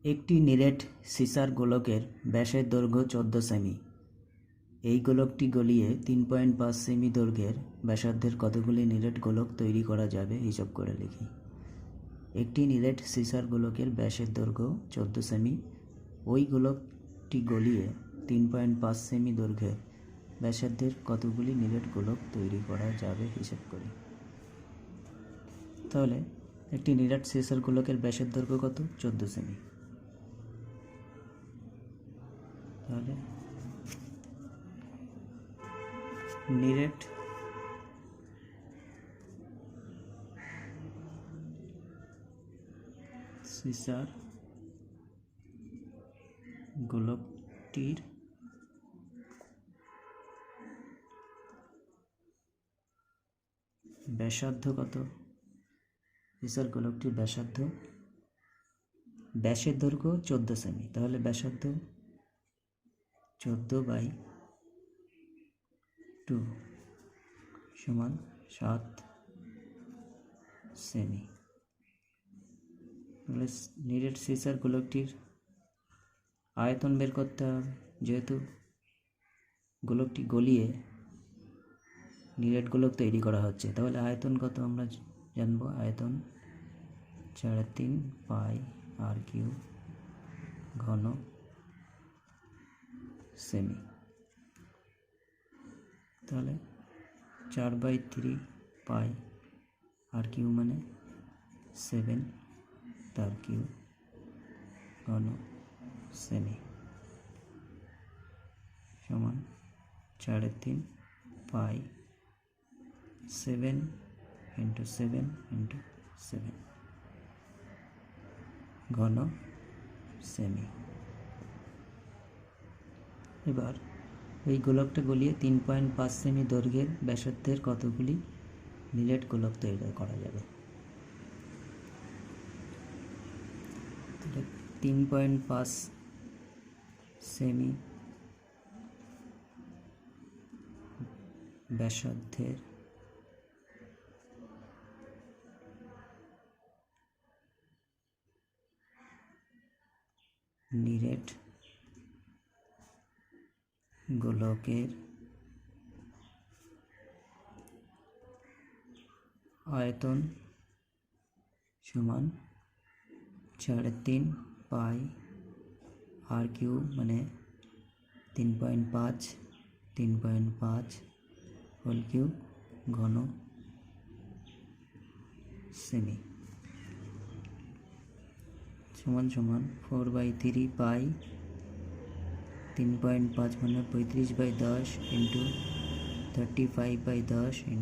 একটি নিরেট সিসার গোলকের ব্যাসের দৈর্ঘ্য 14 সেমি। এই গোলকটি গলিয়ে 3.5 সেমি দৈর্ঘ্যের ব্যাসার্ধের কতগুলি নিরেট গোলক তৈরি করা যাবে হিসাব করে লিখি। একটি নিরেট সিসার গোলকের ব্যাসের দৈর্ঘ্য 14 সেমি। ওই গোলকটি গলিয়ে 3.5 সেমি দৈর্ঘ্যের ব্যাসার্ধের কতগুলি নিরেট গোলক তৈরি করা যাবে হিসাব করি। তাহলে একটি নিরেট সিসার গোলকের ব্যাসের দৈর্ঘ্য কত? 14 সেমি। তাহলে নিরেট সিসার গোলকটির ব্যাসার্ধ কত? সিসার গোলকটির ব্যাসের দৈর্ঘ্য 14 সেমি। তাহলে ব্যাসার্ধ 14/2 সমান 7 সেমি। তাহলে নিরেট সিসার গোলকটির আয়তন বের করতে হবে। যেহেতু গোলকটি গলিয়ে নিরেট গোলক তৈরি করা হচ্ছে, তাহলে আয়তন কত আমরা জানবো। আয়তন 3.5 পাই r³ ঘন সেমি। তাহলে 4/3 পাই r³ মানে 7 তার কিউব ঘন সেমি সমান 3.5 পাই 7 × 7 × 7 ঘন সেমি। এবার এই গোলকটা গলিয়ে 3.5 সেমি দৈর্ঘ্যের ব্যাসার্ধের কতগুলি নিরেট গোলক তৈরি করা যাবে। 3.5 সেমি ব্যাসার্ধের নিরেট গোলকের আয়তন সমান 3.5 পাই r³ মানে 3.5 হোল কিউব ঘন সেমি সমান 4/3 পাই 3.5 মানে 35/10 × 35/10 ×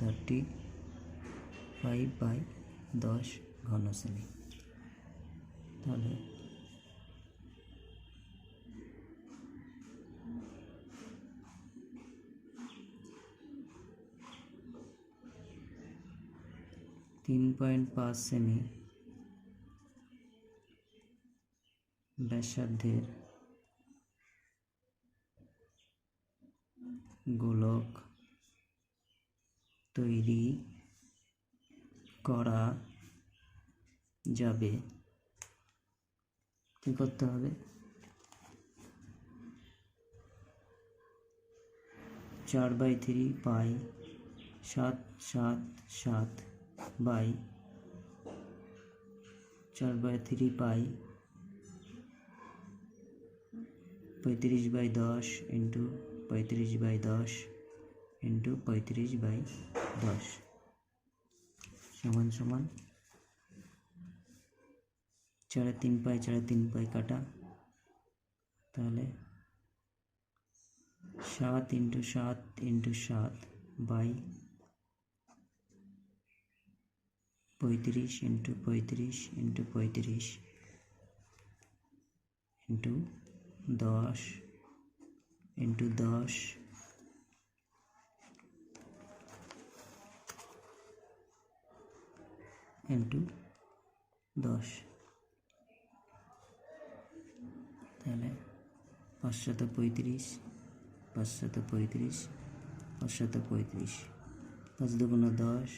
35/10 ঘন সেমি। তাহলে (3.5 সেমি ব্যাসার্ধের গোলক তৈরি করা যাবে কি করতে হবে? 4/3 পাই 7/7 বাই 4/3 পাই 35/10 × 35/10 × 35/10 সমান 3.5 পাই 3.5 পাই কাটা। তাহলে 7 × 7 × 7 বাই 35 × 35 × 35 × 10 × 10 × 10। তাহলে 535 535 535 5 দুগুণ 10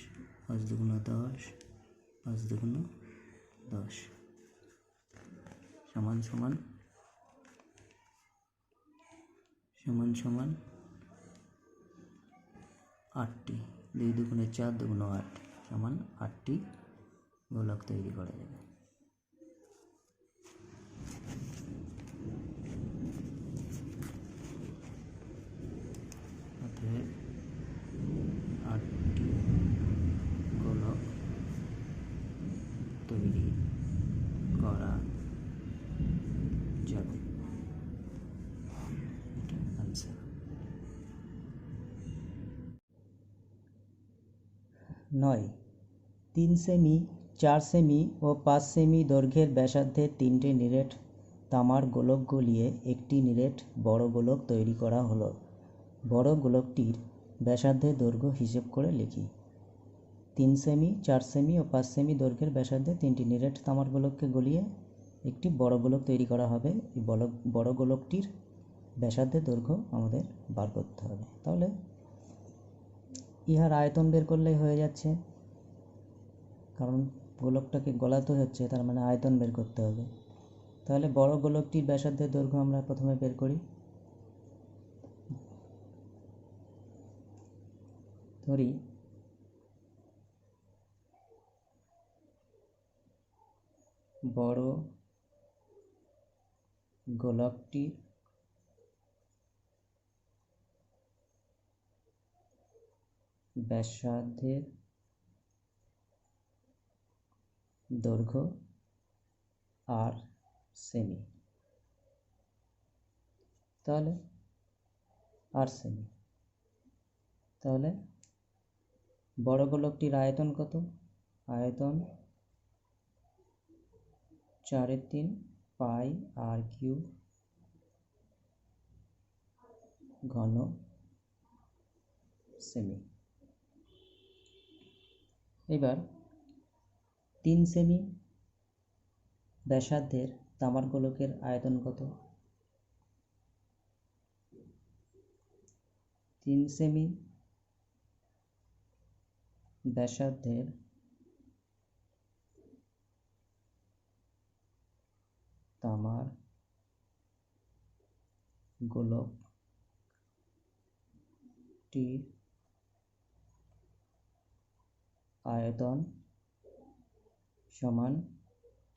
5 দুগুণ 10 5 দুগুণ 10 সমান সমান সমান সমান 8টি, 2 দুগুণে 4 দুগুণ 8 সমান 8টি গোলক তৈরি করা যাবে। অতএব 8টি গোলক তৈরি করা যাবে। এটা আনসার। 9, 3 সেমি, 4 সেমি ও 5 সেমি দৈর্ঘ্যের ব্যাসার্ধের 3টে নিরেট তামার গোলক গলিয়ে একটি নিরেট বড় গোলক তৈরি করা হলো। বড় গোলকটির ব্যাসার্ধের দৈর্ঘ্য হিসেব করে লিখি। 3 সেমি, 4 সেমি ও 5 সেমি দৈর্ঘ্যের ব্যাসার্ধে 3টি নিরেট তামার গোলককে গলিয়ে একটি বড় গোলক তৈরি করা হবে। এই বড় গোলকটির ব্যাসার্ধের দৈর্ঘ্য আমাদের বার করতে হবে। তাহলে ইহার আয়তন বের করলেই হয়ে যাচ্ছে, কারণ গোলকটাকে গলাতে হচ্ছে, তার মানে আয়তন বের করতে হবে। তাহলে বড় গোলকটির ব্যাসার্ধের দৈর্ঘ্য আমরা প্রথমে বের করি। ধরি বড় গোলকটির ব্যাসার্ধের দৈর্ঘ্য আর সেমি, তাহলে আর সেমি। তাহলে বড় গোলকটির আয়তন কত? আয়তন 4/3 পাই আর কিউব ঘন সেমি। এবার 3 সেমি ব্যাসার্ধের তামার গোলকের আয়তন কত? 3 সেমি ব্যাসার্ধের তামার গোলকটির আয়তন সমান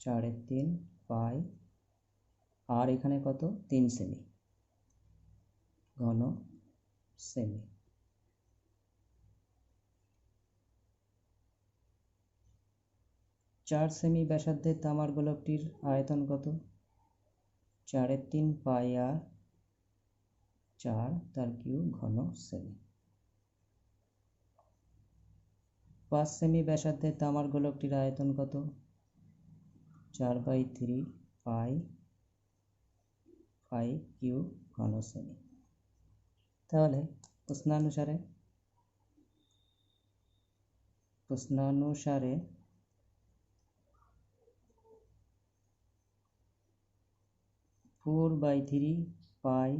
4/3 পাই আর এখানে কত? 3 সেমি ঘন সেমি। 4 সেমি ব্যাসার্ধের তামার গোলকটির আয়তন কত? 4/3 পাই আর 4 তার কিউব ঘন সেমি। 5 সেমি ব্যাসার্ধের তামার গোলকটির আয়তন কত? 4/3 পাই 5 কিউব ঘন সেমি। তাহলে প্রশ্নানুসারে 4/3 পাই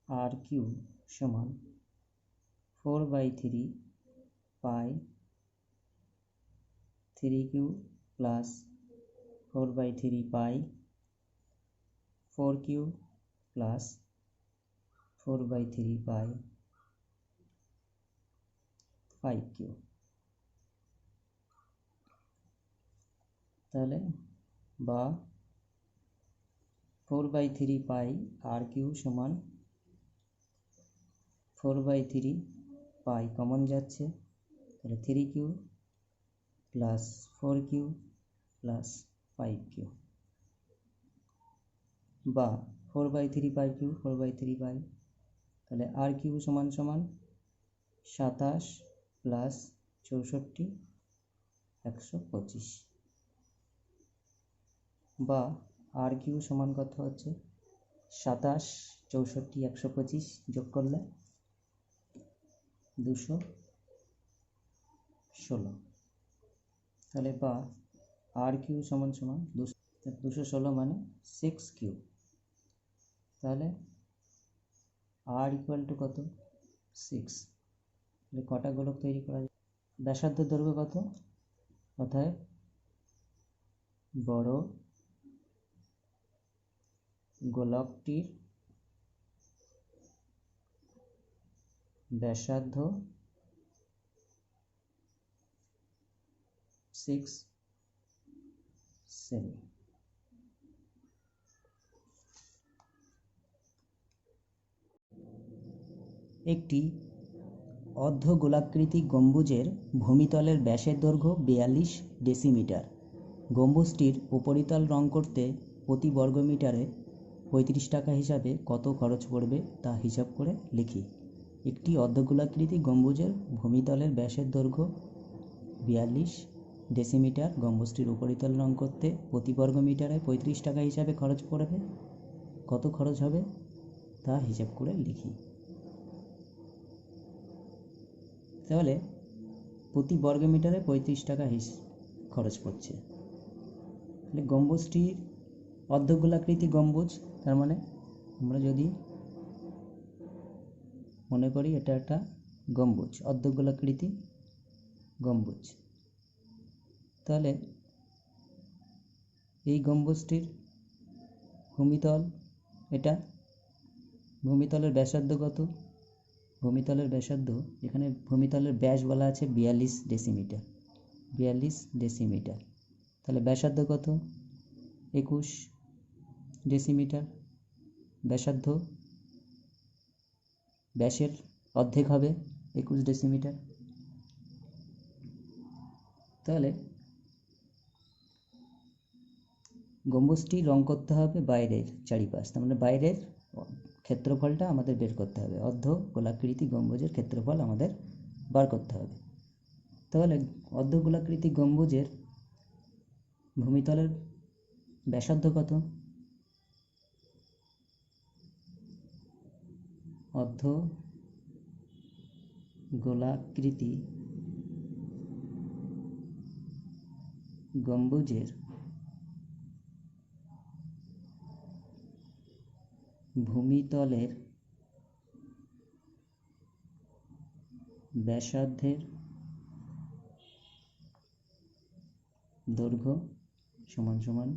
আর কিউব সমান 4/3 পাই 3 কিউব প্লাস 4/3 পাই 4 কিউব প্লাস 4/3 পাই 5 কিউব। তাহলে বা 4/3 পাই আর কিউব সমান 4/3 পাই কমন যাচ্ছে, তাহলে 3 cube plus 4 cube plus 5 cube, বা 4/3 পাই কিউব 4/3 পাই, তাহলে আর কিউব সমান সমান 27 প্লাস 64 125, বা আর কিউব সমান কত হচ্ছে 27 64 125 যোগ করলে 216। তাহলে বা আর কিউব সমান সমান 216 মানে 6 কিউব। তাহলে আর ইকুয়াল টু কত? 6। তাহলে কটা গোলক তৈরি করা যায়? ব্যাসার্ধ দৈর্ঘ্য কত? অতএব বড় গোলকটির ব্যাসার্ধ 6 সেমি। একটি অর্ধগোলাকৃতি গম্বুজের ভূমিতলের ব্যাসের দৈর্ঘ্য 42 ডেসিমিটার। গম্বুজটির উপরিতল রং করতে প্রতি বর্গমিটারে 35 টাকা হিসাবে কত খরচ পড়বে তা হিসাব করে লিখি। একটি অর্ধগোলাকৃতি গম্বুজের ভূমিতলের ব্যাসের দৈর্ঘ্য 42 ডেসিমিটার। গম্বুজটির উপরিতল রং করতে প্রতি বর্গমিটারে 35 টাকা হিসাবে খরচ পড়বে। কত খরচ হবে তা হিসাব করে লিখি। তাহলে প্রতি বর্গমিটারে 35 টাকা খরচ পড়ছে। তাহলে গম্বুজটির অর্ধগোলাকৃতি গম্বুজ, তার মানে আমরা যদি মনে করি এটা একটা গম্বুজ, অর্ধগোলাকৃতি গম্বুজ, তাহলে এই গম্বুজটির ভূমিতল, এটা ভূমিতলের ব্যাসার্ধ কত? ভূমিতলের ব্যাসার্ধ, এখানে ভূমিতলের ব্যাস বলা আছে 42 ডেসিমিটার। 42 ডেসিমিটার, তাহলে ব্যাসার্ধ কত? 21 ডেসিমিটার। ব্যাসার্ধ ব্যাসের অর্ধেক হবে 21 ডেসিমিটার। তাহলে গম্বুজটি রং করতে হবে বাইরের চারিপাশ, তার মানে বাইরের ক্ষেত্রফলটা আমাদের বের করতে হবে। অর্ধগোলাকৃতি গম্বুজের ক্ষেত্রফল আমাদের বার করতে হবে। তাহলে অর্ধগোলাকৃতি গম্বুজের ভূমিতলের ব্যাসার্ধ কত? অর্ধগোলাকৃতি গম্বুজের ভূমিতলের ব্যাসার্ধের দৈর্ঘ্য সমান সমান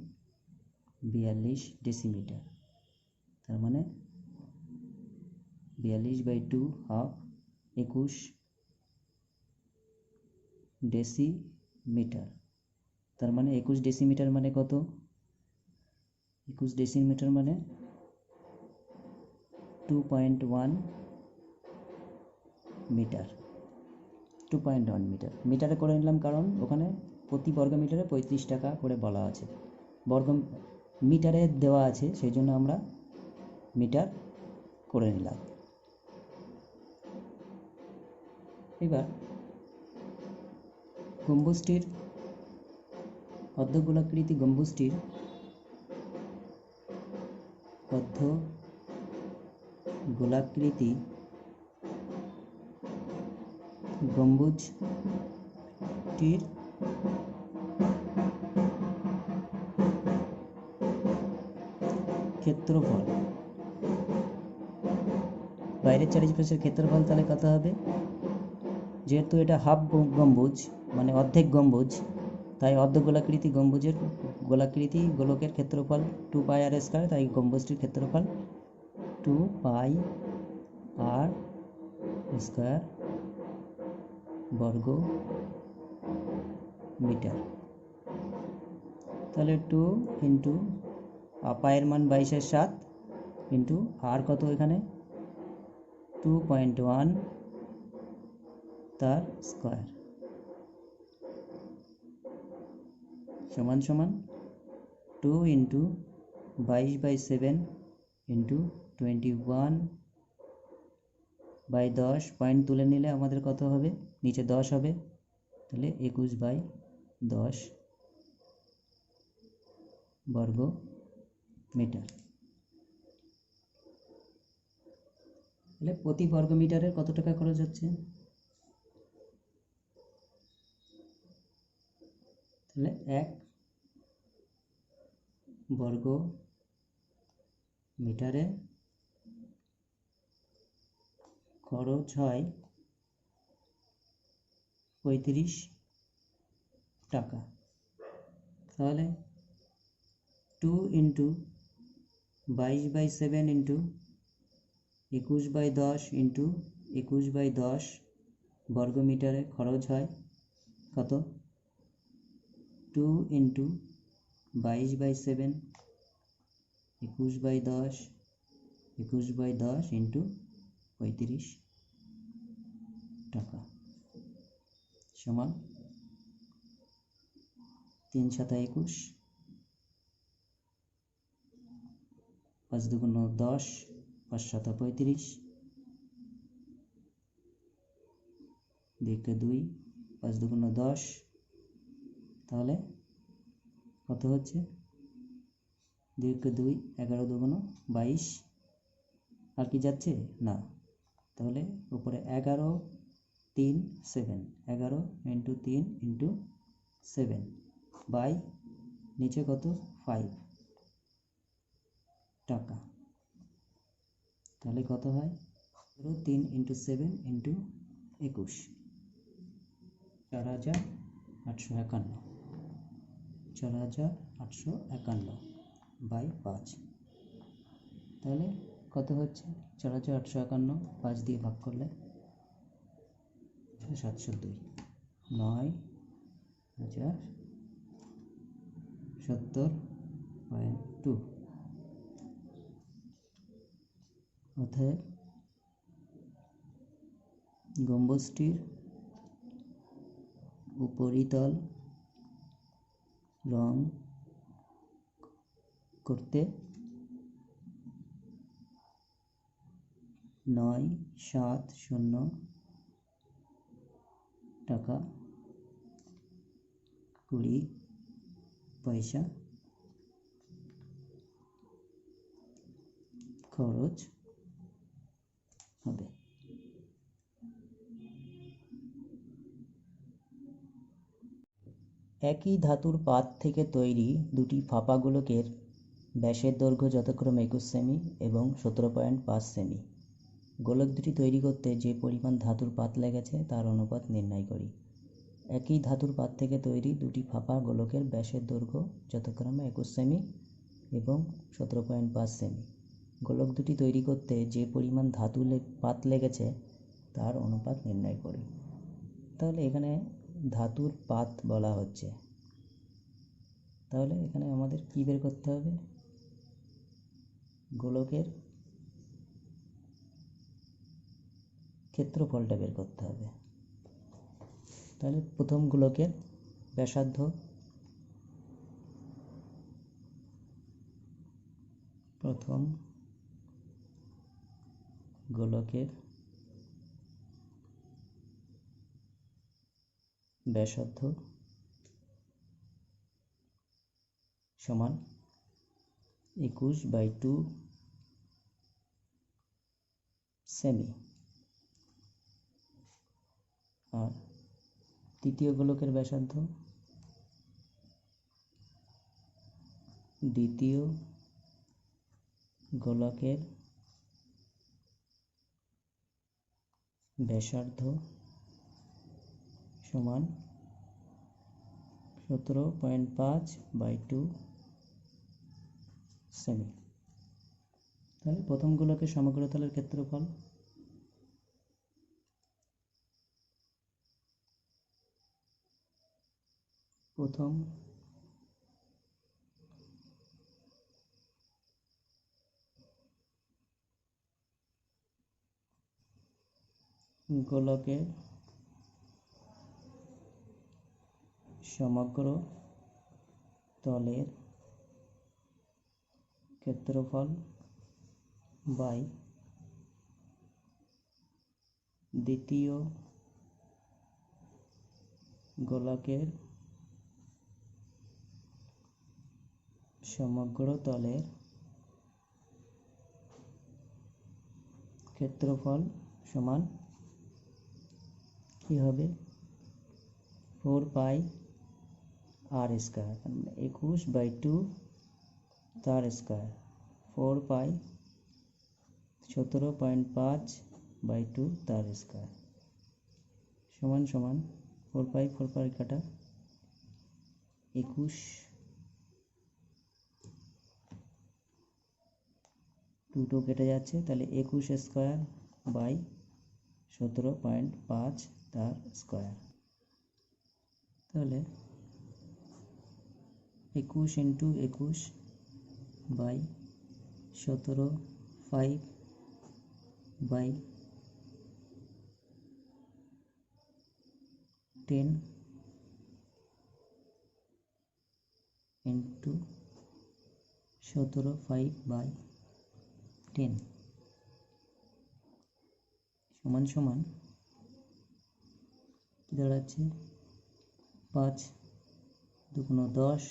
42 ডেসিমিটার। তার মানে 42/2 হাফ 21 ডেসিমিটার। তার মানে 21 ডেসিমিটার মানে কত? 21 ডেসিমিটার মানে 2.1 মিটার। 2.1 মিটার। মিটারে করে নিলাম কারণ ওখানে প্রতি বর্গমিটারে 35 টাকা করে বলা আছে, বর্গ মিটারে দেওয়া আছে, সেই জন্য আমরা মিটার করে নিলাম। এবার গম্বুজটির, অর্ধগোলাকৃতি গম্বুজটির অর্ধগোলাকৃতি গম্বুজটির ক্ষেত্রফল, বাইরের চারিপাশের ক্ষেত্রফল তাহলে কত হবে? যেহেতু এটা হাফ গম্বুজ মানে অর্ধেক গম্বুজ, তাই অর্ধগোলাকৃতি গম্বুজের গোলাকৃতি গোলকের ক্ষেত্রফল 2πr², তাই গম্বুজটির ক্ষেত্রফল 2πr² বর্গ মিটার। তাহলে 2 ইন্টু পায়ের মান 22/7 ইন্টু আর কত এখানে 2.1 তার স্কোয়ার সমান সমান 2 ইন্টু 22/7 ইন্টু 21/10, পয়েন্ট তুলে নিলে আমাদের কত হবে? নিচে 10 হবে, তাহলে 21/10 বর্গ মিটার। তাহলে প্রতি বর্গ মিটারের কত টাকা খরচ হচ্ছে? তাহলে 1 বর্গ মিটারে খরচ হয় 35 টাকা। তাহলে 2 ইন্টু 22/7 ইন্টু 21/10 ইন্টু 21/10 বর্গমিটারে খরচ হয় কত? 2 ইন্টু 22/7 21/10 21/10 ইন্টু 35 টাকা সমান 3 × 21 5 × 2 = 10 5 × 7 = 35 2 × 2 5 × 2 = 10 তাহলে কত হচ্ছে? 2 × 2 11 × 2 = 22 আর কি যাচ্ছে না, তাহলে উপরে 11 3 7 11 × 3 × 7 বাই নিচে কত 5 টাকা, তাহলে কত হয় 3 × 7 × 21 4851 4851 বাই 5, তাহলে কত হচ্ছে 4851 5 দিয়ে ভাগ করলে 702 9070.2 অতএব গম্বুজটির উপরিতল রং করতে 970 টাকা 20 পয়সা খরচ হবে। একই ধাতুর পাত থেকে তৈরি দুটি ফাঁপা গোলকের ব্যাসের দৈর্ঘ্য যথাক্রমে 21 সেমি এবং 17.5 সেমি। গোলক দুটি তৈরি করতে যে পরিমাণ ধাতুর পাত লেগেছে তার অনুপাত নির্ণয় করি। একই ধাতুর পাত থেকে তৈরি দুটি ফাঁপা গোলকের ব্যাসের দৈর্ঘ্য যথাক্রমে 21 সেমি এবং 17.5 সেমি। গোলক দুটি তৈরি করতে যে পরিমাণ পাত লেগেছে তার অনুপাত নির্ণয় করি। তাহলে এখানে ধাতুর পাত বলা হচ্ছে, তাহলে এখানে আমাদের কি বের করতে হবে? গোলকের ক্ষেত্রফলটা বের করতে হবে। তাহলে প্রথম গোলকের ব্যাসার্ধ সমান 21/2 সেমি, আর দ্বিতীয় গোলকের ব্যাসার্ধ সমান 17.5/2 সেমি। তাহলে প্রথম গোলকের সমগ্র তলের ক্ষেত্রফল প্রথম গোলকের সমগ্র তলের ক্ষেত্রফল বাই দ্বিতীয় গোলকের সমগ্র তলের ক্ষেত্রফল সমান কি হবে 4πr², 21/2 তার স্কয়ার 4π 17.5/2 তার স্কয়ার সমান 4π 4π কাটা 21 দুটো কেটে যাচ্ছে, তাহলে 21 স্কোয়ার বাই 17.5 তার স্কোয়ার। তাহলে 21 into 21 by 17.5 by 10 into 17.5 by 10 সমান সমান কী দাঁড়াচ্ছে? 5 দুগুণ 10,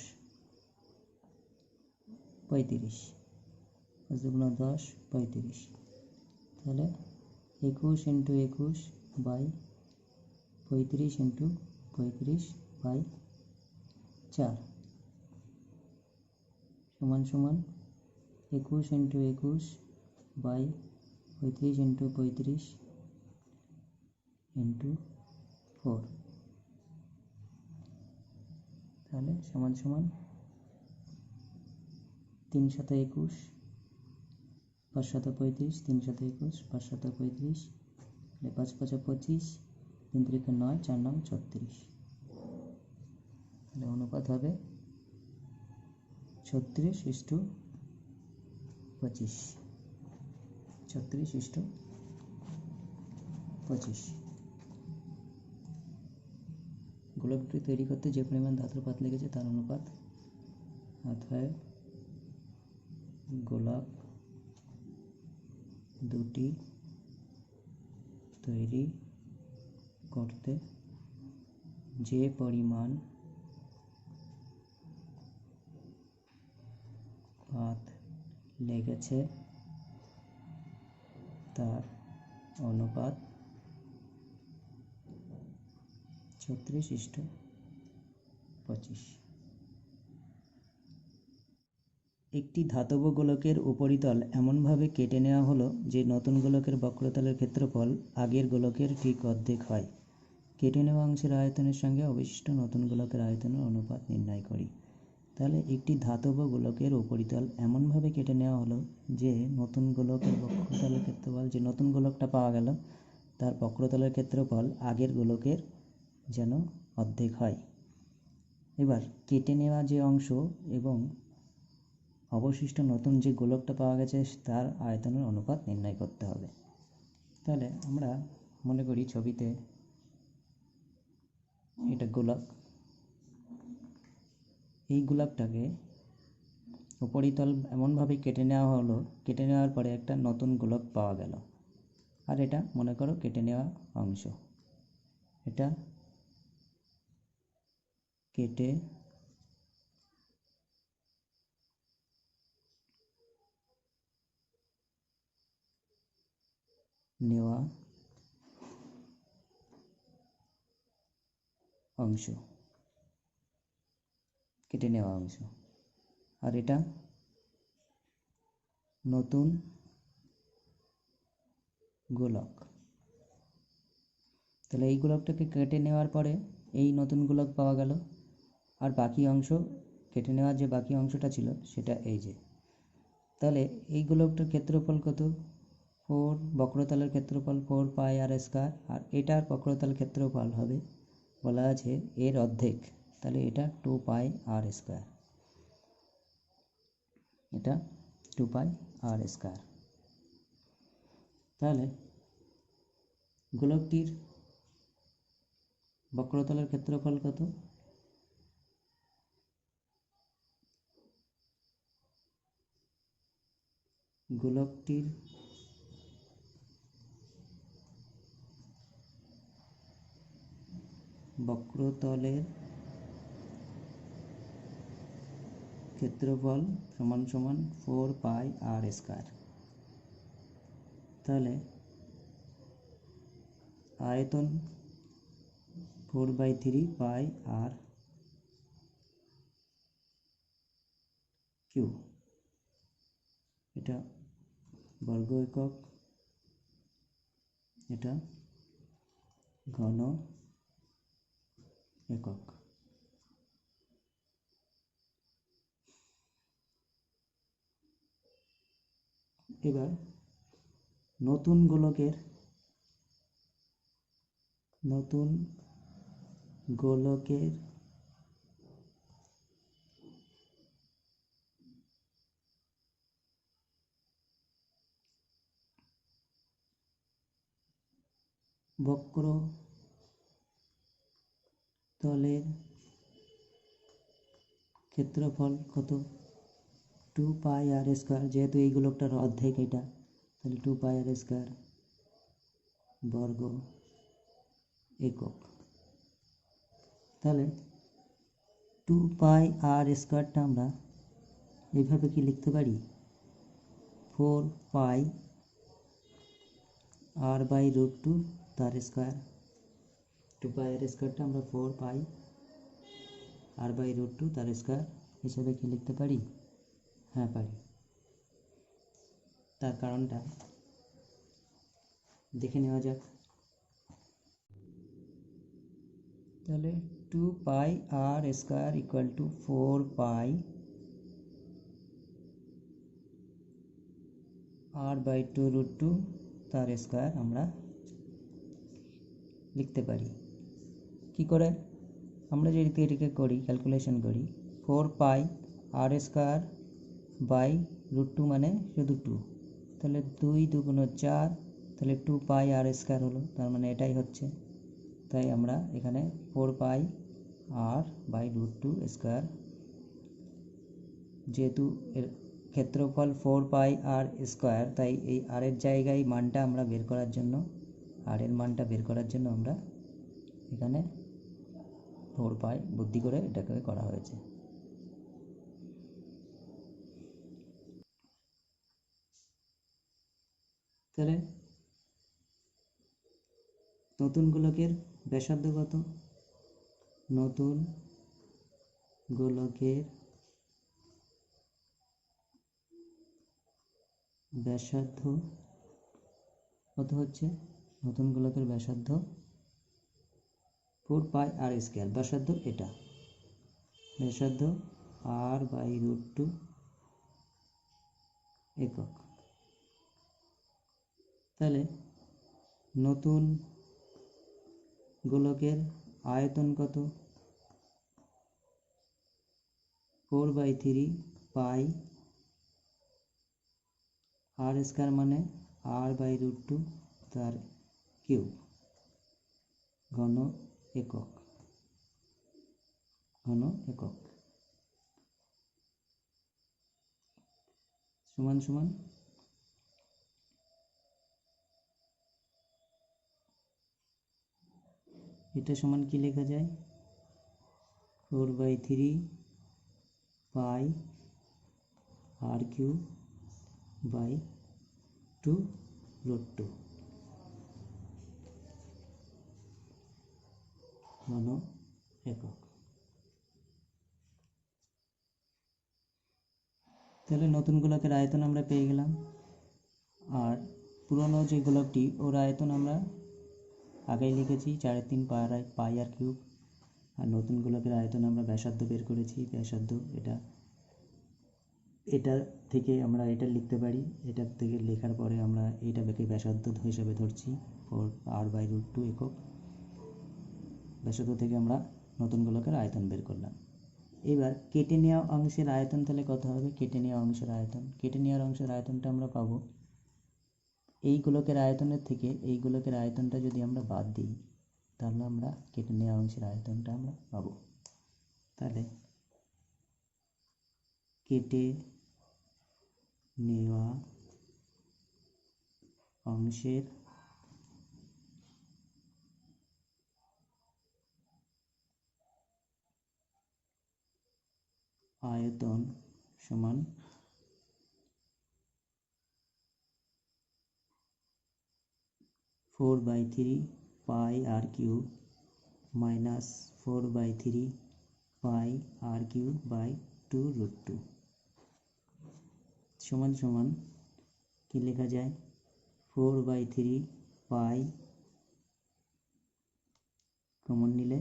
35, 5 দুগুণ 10, 35। তাহলে 21 ইন্টু 21 বাই 35 ইন্টু 35 বাই 4 সমান সমান 21 ইন্টু 21 বাই 35 ইন্টু 35 ইন্টু 4, তাহলে সমান সমান 3 সাথে 21, 5 সাথে 35, 3 সাথে 21, 5 সাথে 35, 5 5 25, 3 3 9, 4 9 36। তাহলে অনুপাত হবে 36:25, 36:25। গোলকটি তৈরি করতে যে পরিমাণ ধাতুর পাত লেগেছে তার অনুপাত। অতএব গোলক দুটি তৈরি করতে যে পরিমাণ পাত লেগেছে তার অনুপাত 36:25। একটি ধাতব গোলকের উপরিতল এমনভাবে কেটে নেওয়া হলো যে নতুন গোলকের বক্রতলের ক্ষেত্রফল আগের গোলকের ঠিক অর্ধেক হয়। কেটে নেওয়া অংশের আয়তনের সঙ্গে অবশিষ্ট নতুন গোলকের আয়তনের অনুপাত নির্ণয় করি। তাহলে একটি ধাতব গোলকের উপরিতল এমনভাবে কেটে নেওয়া হলো যে নতুন গোলকের বক্রতলের ক্ষেত্রফল, যে নতুন গোলকটা পাওয়া গেল তার বক্রতলের ক্ষেত্রফল আগের গোলকের যেন অর্ধেক হয়। এবার কেটে নেওয়া যে অংশ এবং অবশিষ্ট নতুন যে গোলকটা পাওয়া গেছে তার আয়তনের অনুপাত নির্ণয় করতে হবে। তাহলে আমরা মনে করি ছবিতে এটা গোলক, এই গোলকটাকে উপরিতল এমনভাবে কেটে নেওয়া হলো, কেটে নেওয়ার পরে একটা নতুন গোলক পাওয়া গেল। আর এটা মনে করো কেটে নেওয়া অংশ, এটা কেটে নেওয়া অংশ, কেটে নেওয়া অংশ। আর এটা নতুন গোলক। তাহলে এই গোলকটাকে কেটে নেওয়ার পরে এই নতুন গোলক পাওয়া গেল, আর বাকি অংশ কেটে নেওয়ার যে বাকি অংশটা ছিল সেটা এই যে। তাহলে এই গোলকটার ক্ষেত্রফল কত? 4, বক্রতলের ক্ষেত্রফল 4 পাই আর স্কয়ার, আর এটার বক্রতল ক্ষেত্রফল হবে বলা আছে এর অর্ধেক, তাহলে এটা 2 পাই আর স্কয়ার, এটা 2 পাই আর স্কয়ার। তাহলে গোলকটির বক্রতলের ক্ষেত্রফল কত? গোলকটির বক্রতলের ক্ষেত্রফল সমান সমান 4 পাই আর স্কয়ার। তাহলে আয়তন 4/3 পাই আর কিউ, এটা বর্গ একক, এটা ঘন একক। এবার নতুন গোলকের বক্রতলের ক্ষেত্রফল কত? 2πr²। যেহেতু এই গোলকটার অর্ধেক এটা, তাহলে 2πr² বর্গ একক। তাহলে 2πr² আমরা এইভাবে কি লিখতে পারি? 4πr/√2 তার স্কোয়ার। 2πr² আমরা 4πr/√2 তার স্কোয়ার হিসেবে কি লিখতে পারি? হ্যাঁ, পারি। তার কারণটা দেখে নেওয়া যাক। তাহলে 2πr² ইকুয়াল টু 4πr/√2 তার স্কোয়ার আমরা লিখতে পারি। কি করে? আমরা যদি এটাকে করি, ক্যালকুলেশন করি, 4πr² মানে শুধু 2, তাহলে 2 2 গুণ 4, তাহলে 2πr² হলো, তার মানে এটাই হচ্ছে। তাই আমরা এখানে 4πr/√2², যেহেতু এর ক্ষেত্রফল 4πr², তাই এই আর এর জায়গায় মানটা আমরা বের করার জন্য, আর এর মানটা বের করার জন্য আমরা এখানে 4π বুদ্ধি করে এটাকে করা হয়েছে। তাহলে নতুন গোলকের ব্যাসার্ধ কত? নতুন গোলকের ব্যাসার্ধ কত হচ্ছে? নতুন গোলকের ব্যাসার্ধ 4πr²। ব্যাসার্ধ এটা, ব্যাসার্ধ r/√2 একক। তাহলে নতুন গোলকের আয়তন কত? 4/3πr² মানে r/√2 তার কিউব ঘন একক। সমান সমান এটা সমান কি লেখা যায়? 4/3πr³/2√2 ঘন একক। তাহলে নতুন গোলকের আয়তন আমরা পেয়ে গেলাম। আর পুরনো যে গোলকটি, ওর আয়তন আমরা আগেই লিখেছি 3/4πr³। আর নতুন গোলকের আয়তন আমরা ব্যাসার্ধ বের করেছি। ব্যাসার্ধ এটা থেকে আমরা এটা লিখতে পারি। এটা থেকে লেখার পরে আমরা এইটাকে ব্যাসার্ধ হিসেবে ধরছি 4r/√2 একক। ব্যাসার্ধ থেকে আমরা নতুন গোলকের আয়তন বের করলাম। এবার কেটে নেওয়া অংশের আয়তন তাহলে কত হবে? কেটে নেওয়া অংশের আয়তনটা আমরা পাবো এই গোলকের আয়তনের থেকে এই গোলকের আয়তনটা যদি আমরা বাদ দিই, তাহলে আমরা কেটে নেওয়া অংশের আয়তনটা আমরা পাবো। তাহলে কেটে নেওয়া অংশের আয়তন সমান 4/3πr³ মাইনাস 4/3πr³/2√2 সমান সমান কি লেখা যায়? 4/3π কমন নিলে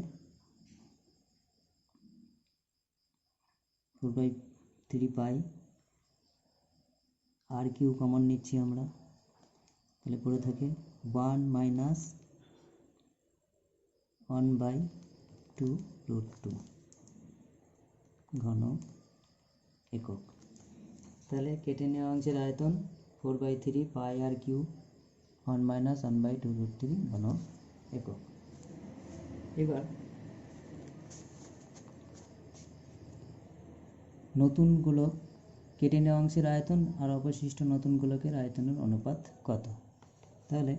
4/3π আর কিউ কমন নিচ্ছি আমরা, তাহলে পড়ে থাকে 1 মাইনাস 1/2√2 ঘন একক। তাহলে কেটে নেওয়া অংশের আয়তন 4/3 পাই আর কিউ 1 মাইনাস 1/2√3 ঘন একক। এবার নতুন গোলক কেটে নেওয়া অংশের আয়তন আর অবশিষ্ট নতুন গোলকের আয়তনের অনুপাত কত? তাহলে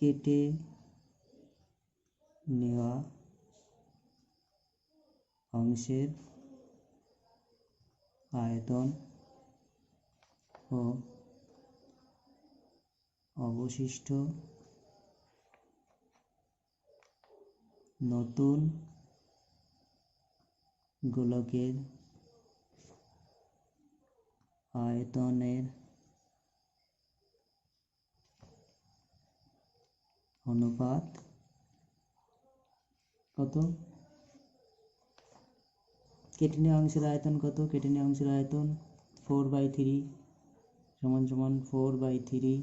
কেটে নেওয়া অংশের আয়তন ও অবশিষ্ট নতুন গোলকের আয়তনের অনুপাত কত? কেটে নেওয়া অংশের আয়তন কত? কেটে নেওয়া অংশের আয়তন 4/3 সমান সমান 4/3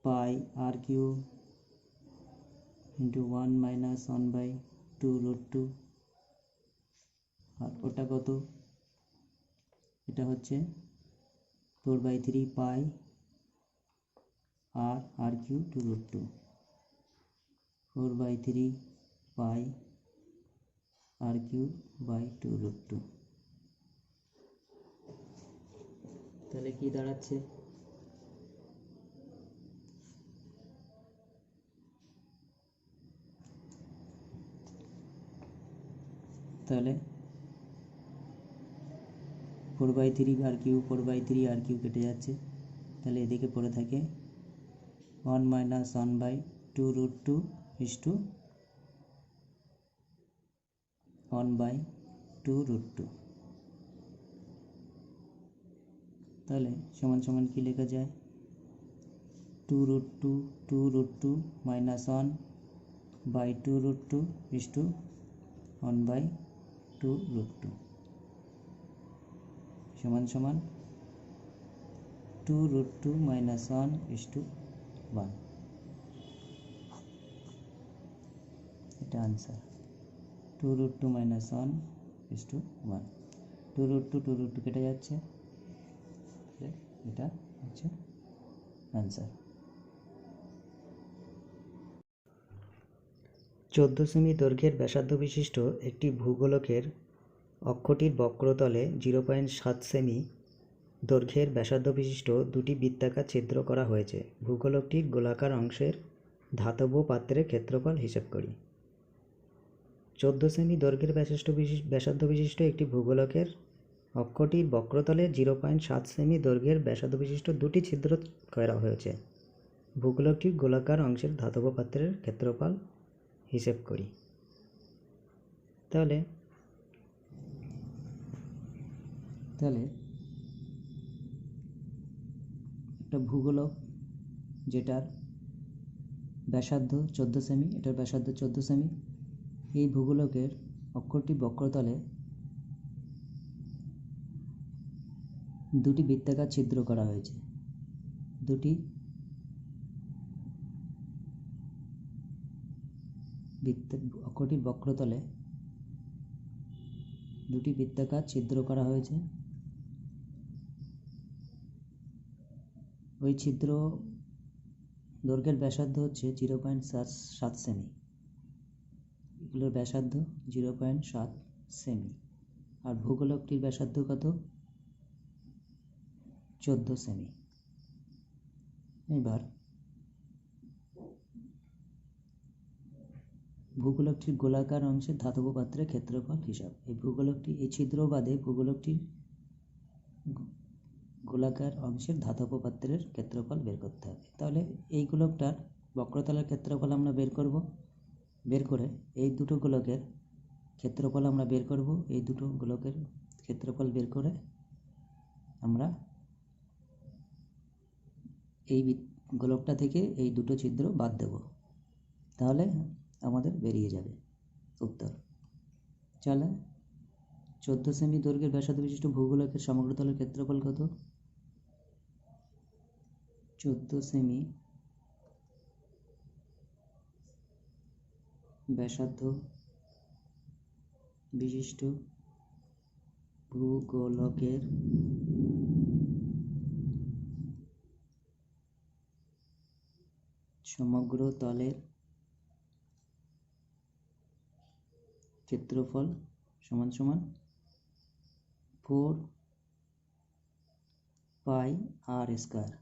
pi r cube into 1 minus 1/2√2। আর ওটা কত? এটা হচ্ছে 4/3 pi r cube two root 2, 4/3 pi r cube by 2√2। তাহলে কি দাঁড়াচ্ছে? তাহলে 4/3 আর কিউ 4/3 আর কিউ কেটে যাচ্ছে, তাহলে এদিকে পড়ে থাকে 1 মাইনাস 1/2√2 ইস টু 1/2√2। তাহলে সমান সমান কি লেখা যায়? 2√2 মাইনাস 1/2√2 ইস টু 1/2√2 সমান সমান 2√2 মাইনাস 1 ইস টু 1। এটা আনসার। 2√2 minus 1 is to 1। 2√2 কেটে যাচ্ছে, এটা হচ্ছে আনসার। 14 সেমি দৈর্ঘ্যের ব্যাসার্ধ বিশিষ্ট একটি ভূগোলকের অক্ষটির বক্রতলে 0.7 সেমি দৈর্ঘ্যের ব্যাসার্ধ বিশিষ্ট দুটি বৃত্তাকার ছিদ্র করা হয়েছে। ভূগোলকটির গোলাকার অংশের ধাতব পাত্রের ক্ষেত্রফল হিসেব করি। 14 সেমি দৈর্ঘ্যের ব্যাসার্ধ বিশিষ্ট একটি ভূগোলকের অক্ষটির বক্রতলে 0.7 সেমি দৈর্ঘ্যের ব্যাসার্ধ বিশিষ্ট দুটি ছিদ্র করা হয়েছে। ভূগোলকটির গোলাকার অংশের ধাতব পাত্রের ক্ষেত্রফল হিসেব করি। তাহলে একটা ভূগোলক যেটার ব্যাসার্ধ 14 সেমি, এটার ব্যাসার্ধ 14 সেমি, এই ভূগোলকের অক্ষটি বক্রতলে দুটি বৃত্তাকার ছিদ্র করা হয়েছে। অক্ষটির বক্রতলে দুটি বৃত্তাকার ছিদ্র করা হয়েছে। ওই ছিদ্র দৈর্ঘ্যের ব্যাসার্ধ হচ্ছে 0.7 সেমি, এগুলোর ব্যাসার্ধ 0.7 সেমি। আর ভূগোলকটির ব্যাসার্ধ কত? 14 সেমি। এবার ভূগোলকটির গোলাকার অংশের ধাতব পাত্রের ক্ষেত্রফল হিসাব। এই ছিদ্র বাদে ভূগোলকটির গোলাকার অংশের ধাতব পাত্রের ক্ষেত্রফল বের করতে হবে। তাহলে এই গোলকটার বক্রতলের ক্ষেত্রফল আমরা বের করে এই দুটো গোলকের ক্ষেত্রফল আমরা বের করব। এই দুটো গোলকের ক্ষেত্রফল বের করে আমরা এই গোলকটা থেকে এই দুটো ছিদ্র বাদ দেব, তাহলে আমাদের বেরিয়ে যাবে উত্তর। চলে 14 সেমি দৈর্ঘ্যের ব্যাসার্ধ বিশিষ্ট ভূগোলকের সমগ্র তলের ক্ষেত্রফল কত? 14 সেমি ব্যাসার্ধ বিশিষ্ট ভূগোলকের সমগ্র তলের ক্ষেত্রফল সমান সমান 4 পাই আর স্কয়ার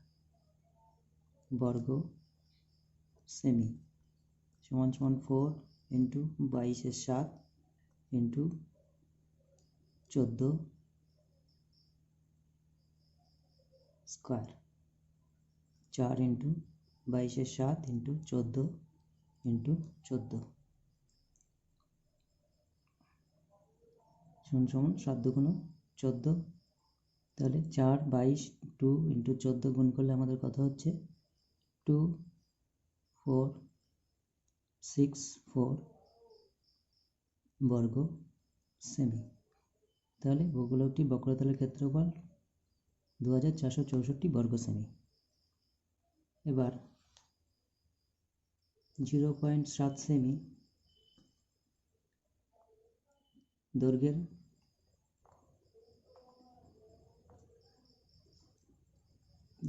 বর্গ সেমি সমান সমান 4 into 22/7 into 14 square 4 into 22/7 into 14 into 14 সমান সমান 7 দুগুণ 14। তাহলে 4 22 2 ইন্টু 14 গুণ করলে আমাদের কত হচ্ছে 2 4 6 4 বর্গ সেমি। তাহলে ভূগোলকটি বক্রতলের ক্ষেত্রফল 2464 বর্গ সেমি। এবার 0.7 সেমি দৈর্ঘ্যের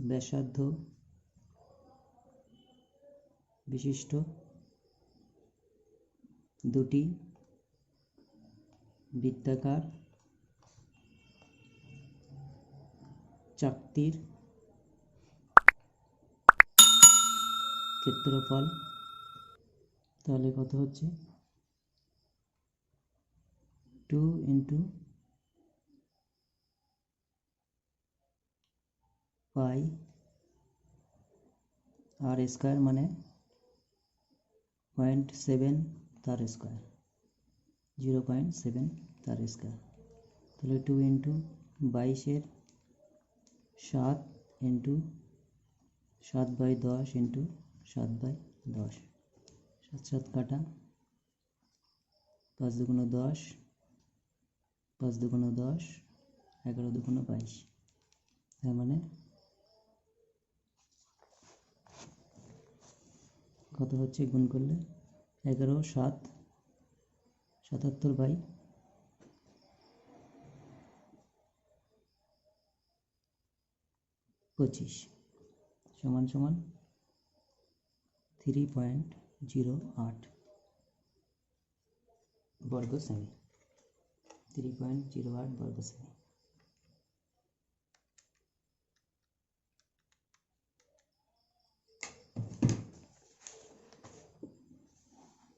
ব্যাসার্ধ বিশিষ্ট দুটি বৃত্তাকার চাকতির ক্ষেত্রফল তাহলে কত হচ্ছে 2 ইন্টু পাই আর স্কয়ার মানে 0.7 তার স্কয়ার 0.7 তার স্কয়ার। তাহলে 2 ইন্টু 22/7 ইন্টু 7/10 ইন্টু 7/10 7 7 কাটা 5 দুগুণ 10 5 দুগুণ 10 11 দুগুণ 22 তার মানে কত হচ্ছে গুণ করলে 11 7 77/25 সমান সমান 3.08 বর্গ সেমি 3.08 বর্গ সেমি।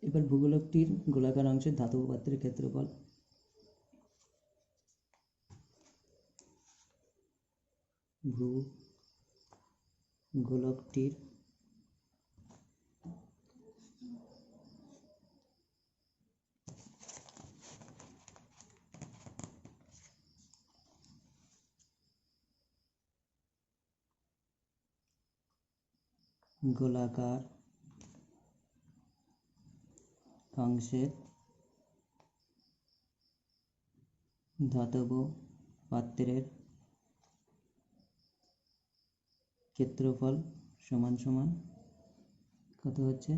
এবার ভূগোলকটির গোলাকার অংশের ধাতব পাত্রের ক্ষেত্রফল ভূগোলকটির গোলাকার অংশের ধাতব পাত্রের ক্ষেত্রফল সমান সমান কত হচ্ছে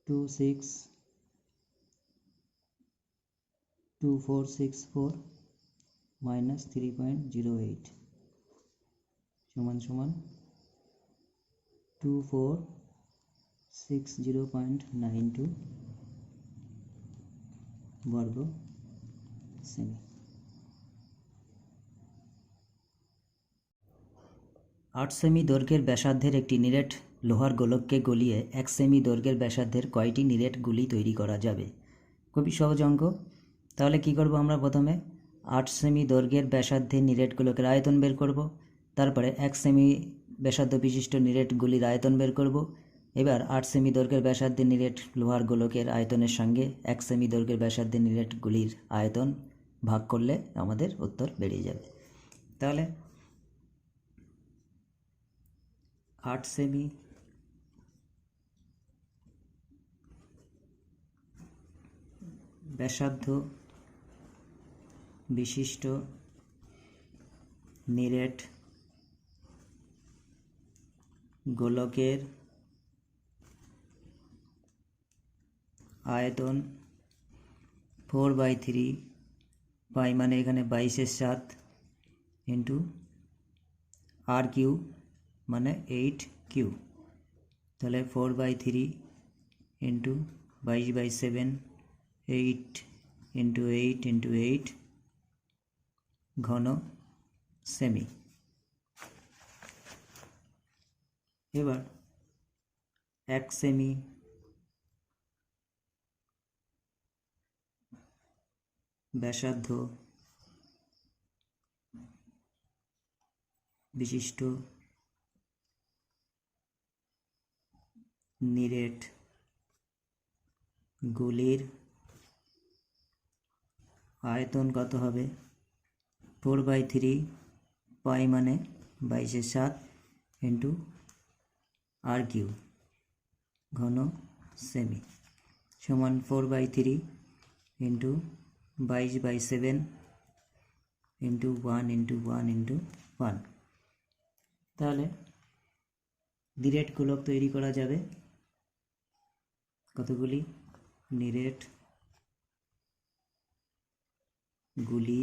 2464 মাইনাস 3.08 সমান সমান 2460.92 বর্গ সেমি। 8 সেমি দৈর্ঘ্যের ব্যাসার্ধের একটি নিরেট লোহার গোলককে গলিয়ে 1 সেমি দৈর্ঘ্যের ব্যাসার্ধের কয়টি নিরেট গুলি তৈরি করা যাবে? খুবই সহজ অঙ্ক। তাহলে কি করব আমরা প্রথমে 8 সেমি দৈর্ঘ্যের ব্যাসার্ধের নিরেট গোলকের আয়তন বের করব, তারপরে 1 সেমি ব্যাসার্ধ বিশিষ্ট নিরেট গুলির আয়তন বের করব। এবার 8 সেমি দৈর্ঘ্যের ব্যাসার্ধের নিরেট লোহার গোলকের আয়তনের সঙ্গে 1 সেমি দৈর্ঘ্যের ব্যাসার্ধের নিরেট গুলির আয়তন ভাগ করলে আমাদের উত্তর বেরিয়ে যাবে। তাহলে 8 সেমি ব্যাসার্ধ বিশিষ্ট নিরেট গোলকের আয়তন 4/3 পাই মানে এখানে 22/7 ইন্টু আর কিউ মানে 8 কিউ, তাহলে 4/3 ইন্টু 22/7 8 ইন্টু 8 ইন্টু 8 ঘন সেমি। এবার 1 সেমি ব্যাসার্ধ বিশিষ্ট নিরেট গুলির আয়তন কত হবে? 4/3 পাই মানে 22/7 ইন্টু আর কিউ ঘন সেমি সমান 4/3 ইন্টু 22/7 ইন্টু 1 ইন্টু 1 ইন্টু 1। তাহলে নিরেট গোলক তৈরি করা যাবে কতগুলি? নিরেট গুলি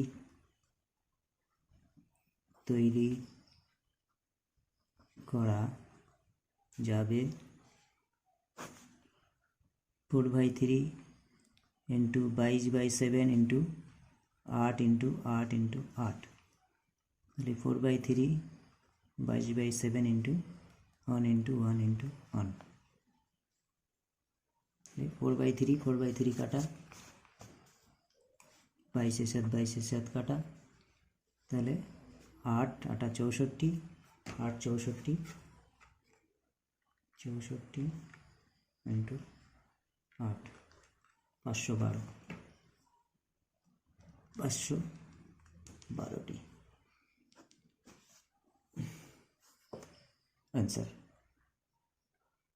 তৈরি করা যাবে 4/3 ইন্টু 22/7 ইন্টু 8 ইন্টু 8 ইন্টু 8, তাহলে 4/3 22/7 ইন্টু 1 ইন্টু 1 ইন্টু 1, 4/3 কাটা, 22/7 কাটা, তাহলে 8 8 64, 8 64 64 ইন্টু 8 512, 512টি অ্যান্সার।